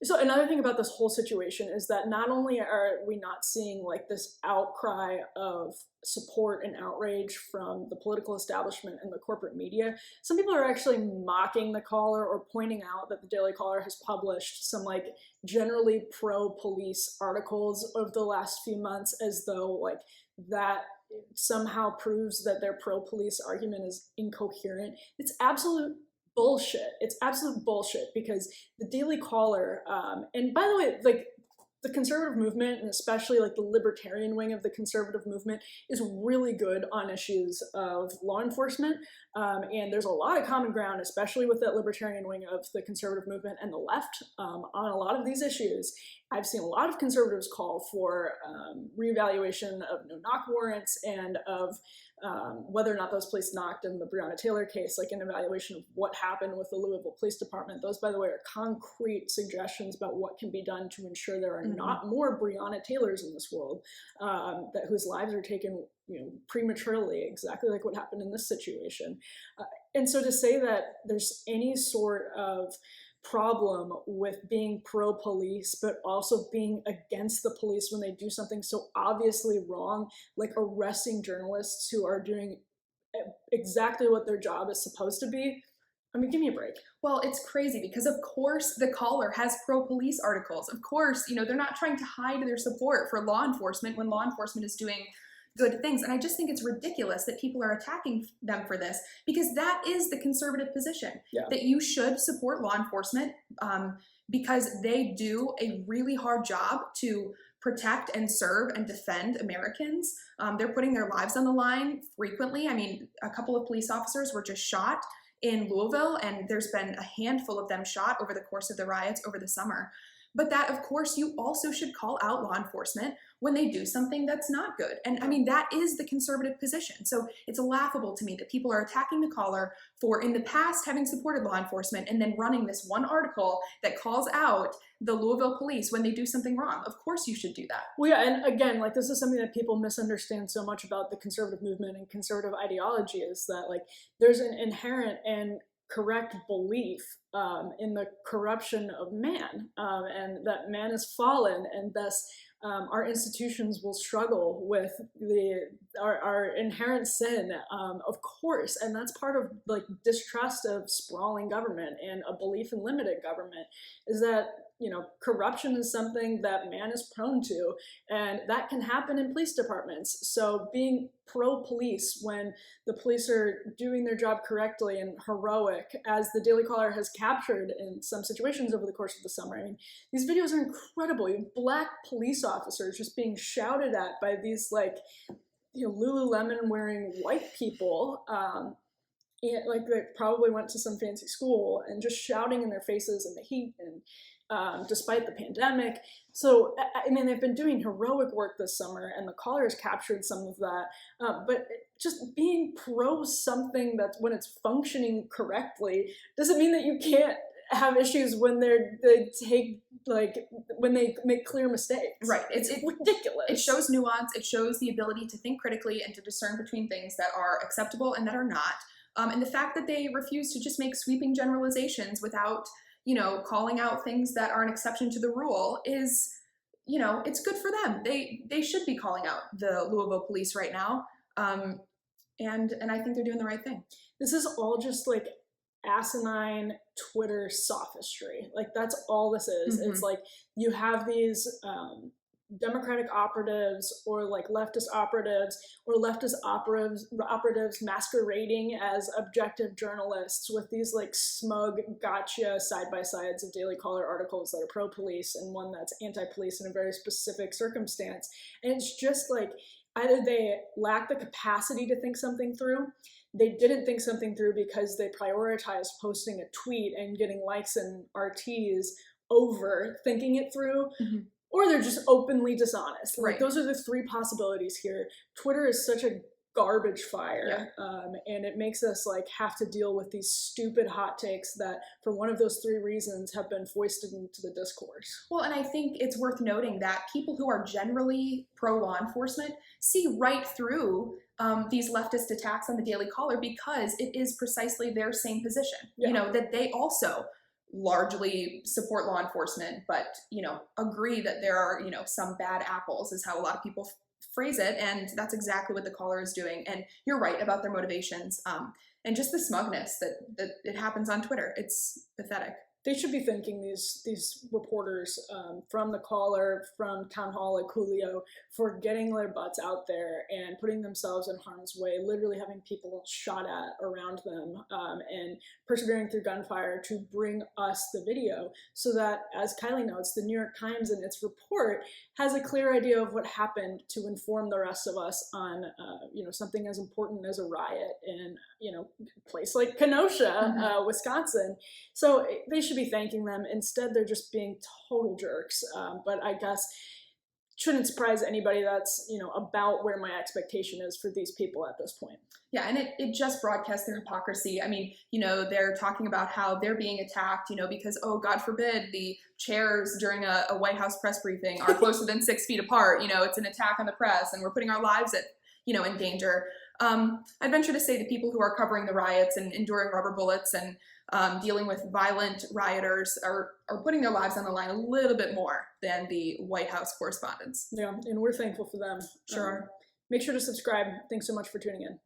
So another thing about this whole situation is that not only are we not seeing like this outcry of support and outrage from the political establishment and the corporate media, some people are actually mocking the Caller or pointing out that the Daily Caller has published some like generally pro-police articles over the last few months, as though like that somehow proves that their pro-police argument is incoherent. It's absolute bullshit. It's absolute bullshit, because the Daily Caller, and by the way, like the conservative movement, and especially like the libertarian wing of the conservative movement, is really good on issues of law enforcement. And there's a lot of common ground, especially with that libertarian wing of the conservative movement and the left, on a lot of these issues. I've seen a lot of conservatives call for reevaluation of no-knock warrants and of whether or not those police knocked in the Breonna Taylor case, like an evaluation of what happened with the Louisville Police Department. Those, by the way, are concrete suggestions about what can be done to ensure there are not more Breonna Taylors in this world, whose lives are taken, prematurely, exactly like what happened in this situation. And so to say that there's any sort of problem with being pro-police but also being against the police when they do something so obviously wrong, like arresting journalists who are doing exactly what their job is supposed to be, I mean, give me a break. Well, it's crazy because, of course, the Caller has pro-police articles. Of course, they're not trying to hide their support for law enforcement when law enforcement is doing good things. And I just think it's ridiculous that people are attacking them for this, because that is the conservative position, that you should support law enforcement because they do a really hard job to protect and serve and defend Americans. They're putting their lives on the line frequently. I mean, a couple of police officers were just shot in Louisville, and there's been a handful of them shot over the course of the riots over the summer. But that, of course, you also should call out law enforcement when they do something that's not good. And I mean, that is the conservative position. So it's laughable to me that people are attacking the Caller for, in the past, having supported law enforcement and then running this one article that calls out the Louisville police when they do something wrong. Of course you should do that. Well, yeah, and again, like this is something that people misunderstand so much about the conservative movement and conservative ideology, is that like there's an inherent and correct belief in the corruption of man, and that man is fallen, and thus our institutions will struggle with our inherent sin, of course, and that's part of like distrust of sprawling government and a belief in limited government, is that corruption is something that man is prone to, and that can happen in police departments. So being pro-police when the police are doing their job correctly and heroic, as the Daily Caller has captured in some situations over the course of the summer. I mean, these videos are incredible. You have black police officers just being shouted at by these like, Lululemon wearing white people, like they probably went to some fancy school, and just shouting in their faces in the heat, and despite the pandemic. So, I mean, they've been doing heroic work this summer, and the Caller has captured some of that. But just being pro something that when it's functioning correctly doesn't mean that you can't have issues when when they make clear mistakes. Right. It's ridiculous. It shows nuance. It shows the ability to think critically and to discern between things that are acceptable and that are not. And the fact that they refuse to just make sweeping generalizations without calling out things that are an exception to the rule is, it's good for them. They should be calling out the Louisville police right now. And I think they're doing the right thing. This is all just like asinine Twitter sophistry. Like that's all this is. It's like you have these Democratic operatives or like leftist operatives or leftist operatives masquerading as objective journalists with these like smug gotcha side-by-sides of Daily Caller articles that are pro-police and one that's anti-police in a very specific circumstance. And it's just like either they lack the capacity to think something through, they didn't think something through because they prioritized posting a tweet and getting likes and RTs over thinking it through, or they're just openly dishonest. Like those are the three possibilities here. Twitter is such a garbage fire, and it makes us like have to deal with these stupid hot takes that for one of those three reasons have been foisted into the discourse. Well, and I think it's worth noting that people who are generally pro-law enforcement see right through these leftist attacks on the Daily Caller because it is precisely their same position. That they also largely support law enforcement, but, you know, agree that there are, you know, some bad apples is how a lot of people phrase it. And that's exactly what the caller is doing. And you're right about their motivations. And just the smugness that it happens on Twitter. It's pathetic. They should be thanking these reporters from the caller, from Town Hall at Coolio, for getting their butts out there and putting themselves in harm's way, literally having people shot at around them, and persevering through gunfire to bring us the video, so that, as Kylee notes, the New York Times in its report has a clear idea of what happened to inform the rest of us on you know, something as important as a riot in, you know, a place like Kenosha, Wisconsin. So they should be thanking them. Instead, they're just being total jerks. But I guess shouldn't surprise anybody. That's, you know, about where my expectation is for these people at this point. Yeah, and it just broadcasts their hypocrisy. I mean, you know, they're talking about how they're being attacked, you know, because, oh, God forbid, the chairs during a White House press briefing are closer than 6 feet apart. You know, it's an attack on the press, and we're putting our lives at, you know, in danger. I'd venture to say the people who are covering the riots and enduring rubber bullets and dealing with violent rioters are putting their lives on the line a little bit more than the White House correspondents. Yeah, and we're thankful for them. Sure. Make sure to subscribe. Thanks so much for tuning in.